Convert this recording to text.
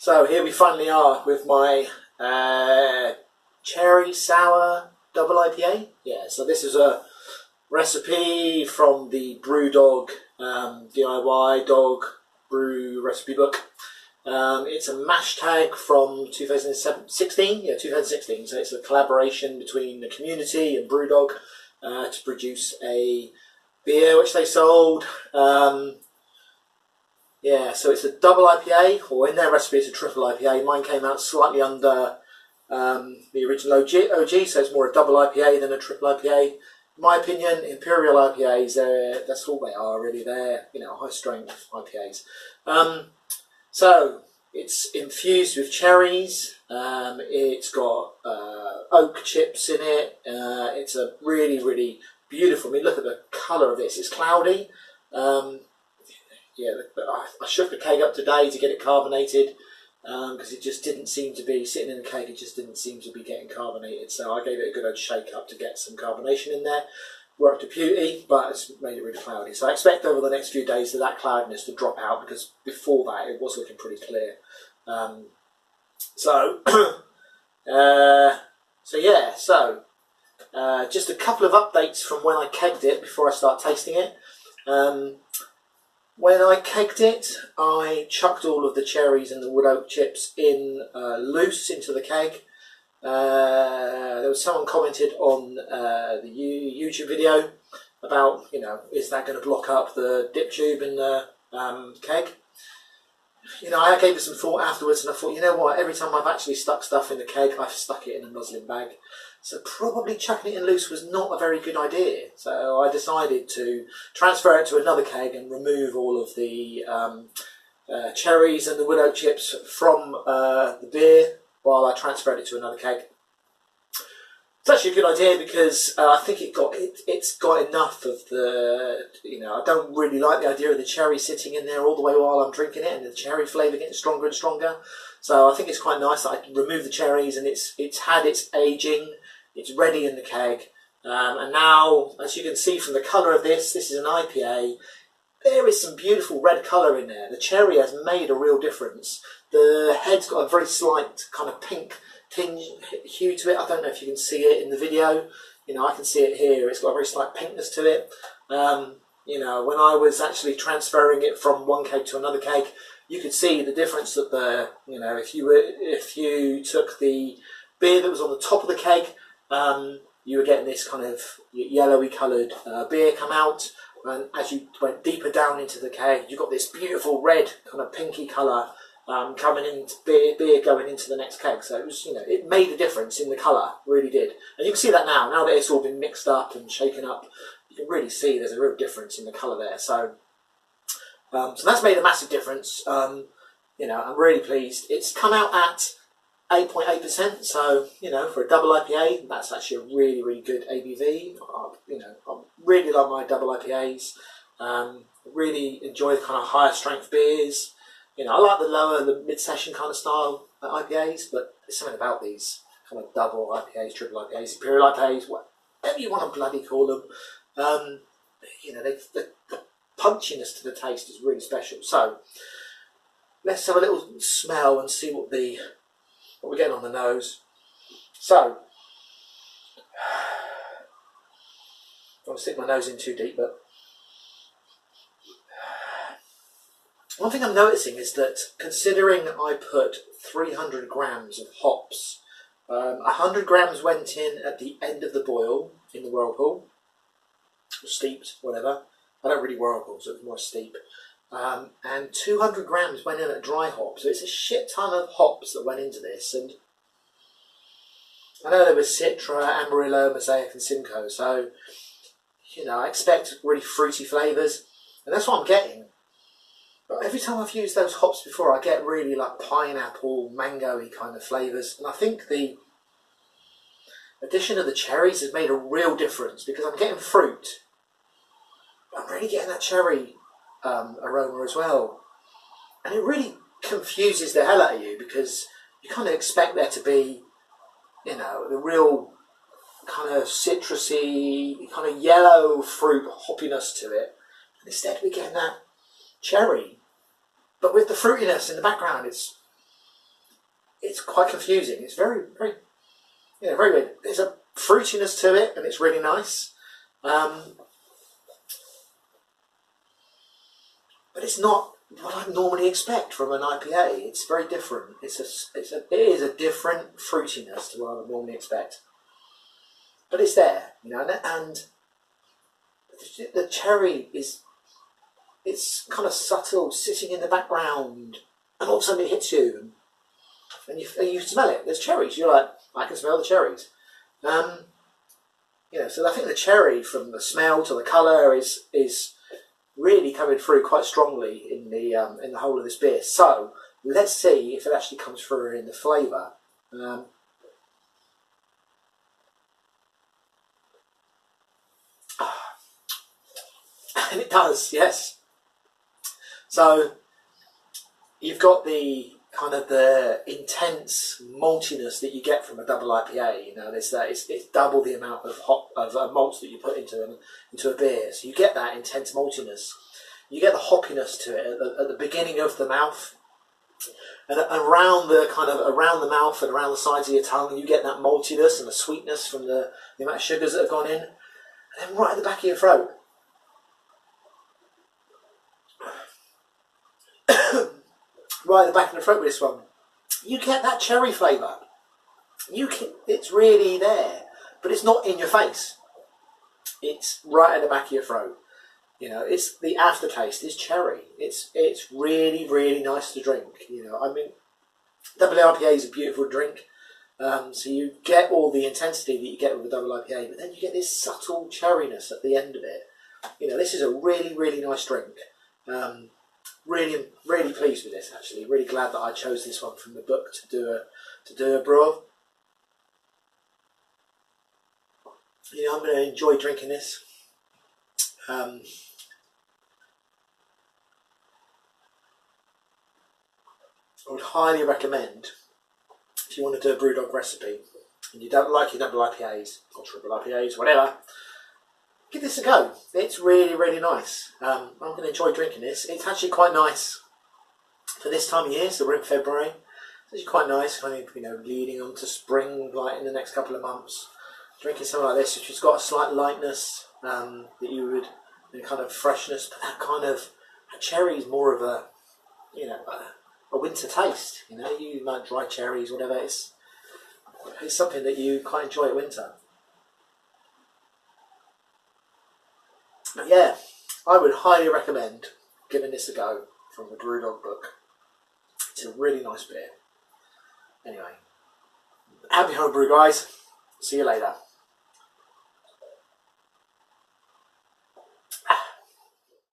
So here we finally are with my cherry sour double IPA. Yeah, so this is a recipe from the Brewdog DIY dog brew recipe book. It's a mash tag from 2016. Yeah, 2016. So it's a collaboration between the community and Brewdog to produce a beer which they sold. Yeah, so it's a double IPA, or in their recipe it's a triple IPA. Mine came out slightly under the original OG, so it's more a double IPA than a triple IPA. In my opinion, Imperial IPAs, that's all they are really. They're, high strength IPAs. So it's infused with cherries. It's got oak chips in it. It's a really, really beautiful. I mean, look at the colour of this. It's cloudy. Yeah, but I shook the keg up today to get it carbonated because it just didn't seem to be sitting in the keg. It just didn't seem to be getting carbonated. So I gave it a good old shake up to get some carbonation in there. Worked to beauty, but it's made it really cloudy. So I expect over the next few days that cloudiness to drop out, because before that it was looking pretty clear. Just a couple of updates from when I kegged it before I start tasting it. When I kegged it, I chucked all of the cherries and the wood oak chips in loose into the keg. There was someone commented on the YouTube video about, is that going to block up the dip tube in the keg? I gave it some thought afterwards, and I thought, you know what, every time I've actually stuck stuff in the keg, I've stuck it in a muslin bag. So probably chucking it in loose was not a very good idea. So I decided to transfer it to another keg and remove all of the cherries and the wood oak chips from the beer while I transferred it to another keg. It's actually a good idea because I think it's got enough of the, I don't really like the idea of the cherry sitting in there all the way while I'm drinking it and the cherry flavour getting stronger and stronger. So I think it's quite nice that I can remove the cherries and it's had its aging, it's ready in the keg. And now, as you can see from the colour of this is an IPA. There is some beautiful red colour in there. The cherry has made a real difference. The head's got a very slight kind of pink tinge hue to it. I don't know if you can see it in the video. I can see it here. It's got a very slight pinkness to it. When I was actually transferring it from one keg to another keg, you could see the difference that if you took the beer that was on the top of the keg, you were getting this kind of yellowy coloured beer come out, and as you went deeper down into the keg, you got this beautiful red kind of pinky colour coming into beer going into the next keg. So it was, it made a difference in the colour, really did. And you can see that now that it's all been mixed up and shaken up, you can really see there's a real difference in the colour there. So that's made a massive difference. I'm really pleased. It's come out at 8.8%, so for a double IPA, that's actually a really, really good ABV. I really love my double IPAs. Really enjoy the kind of higher strength beers. I like the mid-session kind of style IPAs, but there's something about these kind of double IPAs, triple IPAs, Imperial IPAs, whatever you want to bloody call them. The punchiness to the taste is really special. So let's have a little smell and see what we're getting on the nose. So I don't want to stick my nose in too deep, but one thing I'm noticing is that, considering I put 300 grams of hops, 100 grams went in at the end of the boil in the whirlpool, or steeped, whatever. I don't really whirlpool, so it's more steep. And 200 grams went in at dry hop, so it's a shit ton of hops that went into this. And I know there was Citra, Amarillo, Mosaic, and Simcoe, so I expect really fruity flavours, and that's what I'm getting. But every time I've used those hops before, I get really like pineapple, mango-y kind of flavours. And I think the addition of the cherries has made a real difference, because I'm getting fruit. I'm really getting that cherry aroma as well. And it really confuses the hell out of you, because you kind of expect there to be, the real kind of citrusy, kind of yellow fruit hoppiness to it. And instead we're getting that cherry, but with the fruitiness in the background. It's it's quite confusing. It's very, very, very weird. There's a fruitiness to it, and it's really nice. But it's not what I normally expect from an IPA. It's very different. It is a different fruitiness to what I would normally expect. But it's there, and the cherry it's kind of subtle, sitting in the background, and all of a sudden it hits you, and you smell it. There's cherries. You're like, I can smell the cherries. So I think the cherry, from the smell to the colour, is really coming through quite strongly in the whole of this beer. So let's see if it actually comes through in the flavour. And it does, yes. So you've got the kind of the intense maltiness that you get from a double IPA. It's double the amount of malts that you put into a beer. So you get that intense maltiness. You get the hoppiness to it at the beginning of the mouth, and around the mouth and around the sides of your tongue, you get that maltiness and the sweetness from the amount of sugars that have gone in, and then right at the back of your throat. Right at the back of the throat with this one, you get that cherry flavour. It's really there, but it's not in your face. It's right at the back of your throat. It's the aftertaste is cherry. It's really, really nice to drink. Double IPA is a beautiful drink. So you get all the intensity that you get with a double IPA, but then you get this subtle cherryness at the end of it. This is a really, really nice drink. Really, really pleased with this. Actually, really glad that I chose this one from the book to do a brew. I'm going to enjoy drinking this. I would highly recommend, if you want to do a BrewDog recipe and you don't like your double IPAs or triple IPAs, whatever, give this a go. It's really, really nice. I'm going to enjoy drinking this. It's actually quite nice for this time of year, so we're in February. It's actually quite nice, kind of, leading on to spring, like in the next couple of months. Drinking something like this, which has got a slight lightness that you would, kind of freshness, but that cherry is more of a winter taste. You like dry cherries, whatever. It's something that you quite enjoy at winter. But yeah, I would highly recommend giving this a go from the BrewDog book. It's a really nice beer. Anyway, happy homebrew, guys. See you later.